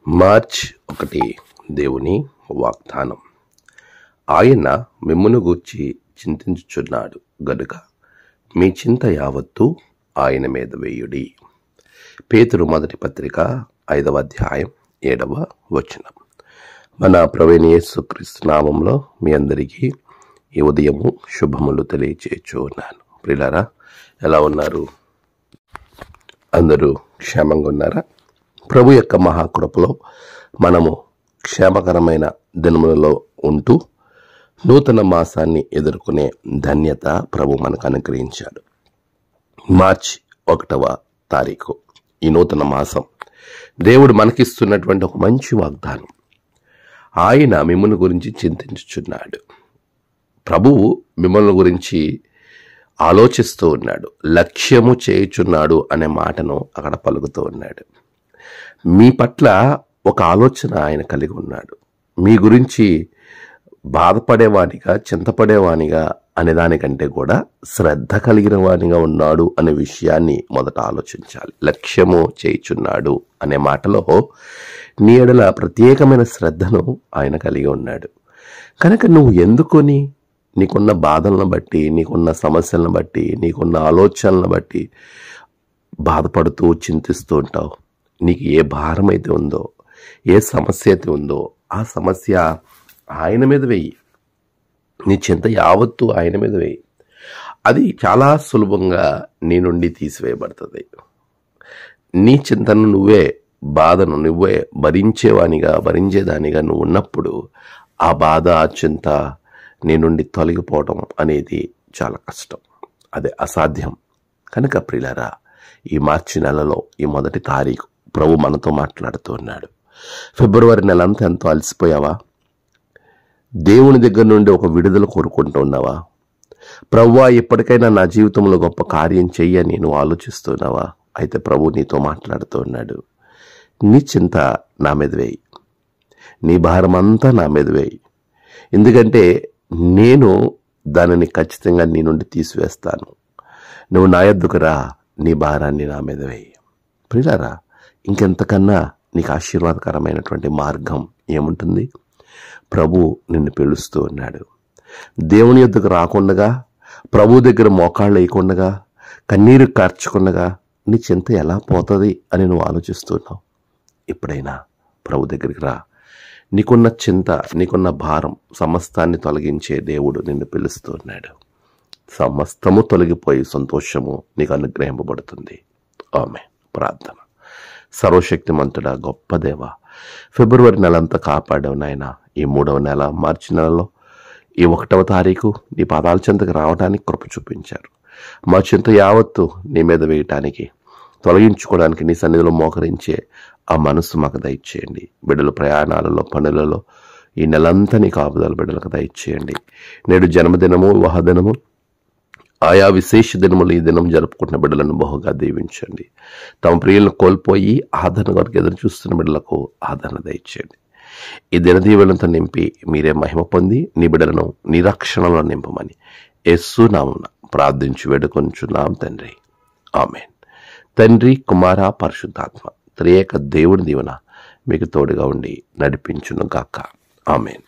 March 1 దేవుని వాగ్దానం. ఆయన మిమ్మును గూర్చి చింతించుచున్నాడు గనుక మీ చింత యావత్తు ఆయన మీద వేయుడి. పేతురు మొదటి పత్రిక 5వ అధ్యాయం 7వ వచనం. మన ప్రభువైన యేసుక్రీస్తు నామములో మీ అందరికీ ఈ ఉదయము శుభములు తెలియచేయచ్చు ఉన్నాను. ప్రియులారా, ఎలా ఉన్నారు? అందరూ క్షేమంగా ఉన్నారా? ప్రభు యొక్క మహాకృపలో మనము క్షేమకరమైన దినములలో ఉంటూ నూతన మాసాన్ని ఎదుర్కొనే ధన్యత ప్రభు మనకు అనుగ్రహించాడు. మార్చ్ 1వ తారీఖు ఈ నూతన మాసం దేవుడు మనకిస్తున్నటువంటి ఒక మంచి వాగ్దానం. ఆయన మిమ్మల్ని గురించి చింతించుచున్నాడు. ప్రభువు మిమ్మల్ని గురించి ఆలోచిస్తూ ఉన్నాడు, లక్ష్యము చేయుచున్నాడు అనే మాటను అక్కడ పలుకుతూ ఉన్నాడు. మీ పట్ల ఒక ఆలోచన ఆయన కలిగి ఉన్నాడు. మీ గురించి బాధపడేవానిగా, చింతపడేవానిగా అనే దానికంటే కూడా శ్రద్ధ కలిగిన వానిగా ఉన్నాడు అనే విషయాన్ని మొదట ఆలోచించాలి. లక్ష్యము చేయుచున్నాడు అనే మాటలో నీ ఎడల ప్రత్యేకమైన శ్రద్ధను ఆయన కలిగి ఉన్నాడు. కనుక నువ్వు ఎందుకొని నీకున్న బాధలను బట్టి, నీకున్న సమస్యలను బట్టి, నీకున్న ఆలోచనలను బట్టి బాధపడుతూ చింతిస్తూ ఉంటావు? నీకు ఏ భారం అయితే ఉందో, ఏ సమస్య అయితే ఉందో ఆ సమస్య ఆయన మీద వేయి. నీ చింత యావత్తు ఆయన మీద వేయి. అది చాలా సులభంగా నీ నుండి తీసివేయబడుతుంది. నీ చింతను నువ్వే, బాధను నువ్వే భరించేదానిగా నువ్వు ఉన్నప్పుడు ఆ బాధ, ఆ చింత నీ నుండి తొలగిపోవడం అనేది చాలా కష్టం, అదే అసాధ్యం. కనుక ప్రియులారా, ఈ మార్చి నెలలో ఈ 1వ తారీఖు ప్రభు మనతో మాట్లాడుతూ ఉన్నాడు. ఫిబ్రవరి నెలంతా ఎంతో అలసిపోయావా? దేవుని దగ్గర నుండి ఒక విడుదల కోరుకుంటూ ఉన్నావా? ప్రభువా, ఎప్పటికైనా నా జీవితంలో గొప్ప కార్యం చెయ్యని నువ్వు ఆలోచిస్తున్నావా? అయితే ప్రభు నీతో మాట్లాడుతూ ఉన్నాడు. నీ చింత నా మీద వేయి, నీ భారం అంతా నా మీద వేయి. ఎందుకంటే నేను దానిని ఖచ్చితంగా నీ నుండి తీసివేస్తాను. నువ్వు నా యొద్దకు రా, నీ భారాన్ని నా మీద వేయి. ప్రియులారా, ఇంకెంతకన్నా నీకు ఆశీర్వాదకరమైనటువంటి మార్గం ఏముంటుంది? ప్రభు నిన్ను పిలుస్తూ ఉన్నాడు. దేవుని యొద్దకు రాకుండగా, ప్రభు దగ్గర మోకాళ్ళు వేయకుండగా, కన్నీరు కార్చకుండగా నీ చింత ఎలా పోతుంది అని నువ్వు ఆలోచిస్తున్నావు. ఎప్పుడైనా ప్రభు దగ్గరికి రా. నీకున్న చింత, నీకున్న భారం సమస్తాన్ని తొలగించే దేవుడు నిన్ను పిలుస్తూ ఉన్నాడు. సమస్తము తొలగిపోయి సంతోషము నీకు అనుగ్రహింపబడుతుంది. ఆమేన్. ప్రార్థన. సర్వశక్తిమంతుడా, గొప్ప దేవ, ఫిబ్రవరి నెలంతా కాపాడావు నాయన. ఈ 3వ నెల మార్చి నెలలో ఈ 1వ తారీఖు నీ పాదాల చెంతకు రావడానికి కృప చూపించారు. మా చింత యావత్తు నీ మీద వేయటానికి, తొలగించుకోవడానికి నీ సన్నిధిలో మోకరించే ఆ మనస్సు మాకు దయచేయండి. బిడ్డల ప్రయాణాలలో, పనులలో ఈ నెలంతా నీ కాపుదల బిడ్డలకు దయచేయండి. నేడు జన్మదినము, వివాహదినము, ఆయా విశేష దినములు ఈ దినం జరుపుకుంటున్న బిడ్డలను బహుగా దీవించండి. తమ ప్రియులను కోల్పోయి ఆదరణ కొరకు ఎదురు చూస్తున్న బిడ్డలకు ఆదరణ దయచేయండి. ఈ దినదీవులతో నింపి మీరే మహిమ పొంది నీ బిడ్డలను నీ రక్షణలో నింపమని యేసు నామమున ప్రార్థించి వేడుకొనుచున్నాం తండ్రి. ఆమేన్. తండ్రి, కుమార, పరిశుద్ధాత్మ త్రియేక దేవుని దీవెన మీకు తోడుగా ఉండి నడిపించును గాక. ఆమేన్.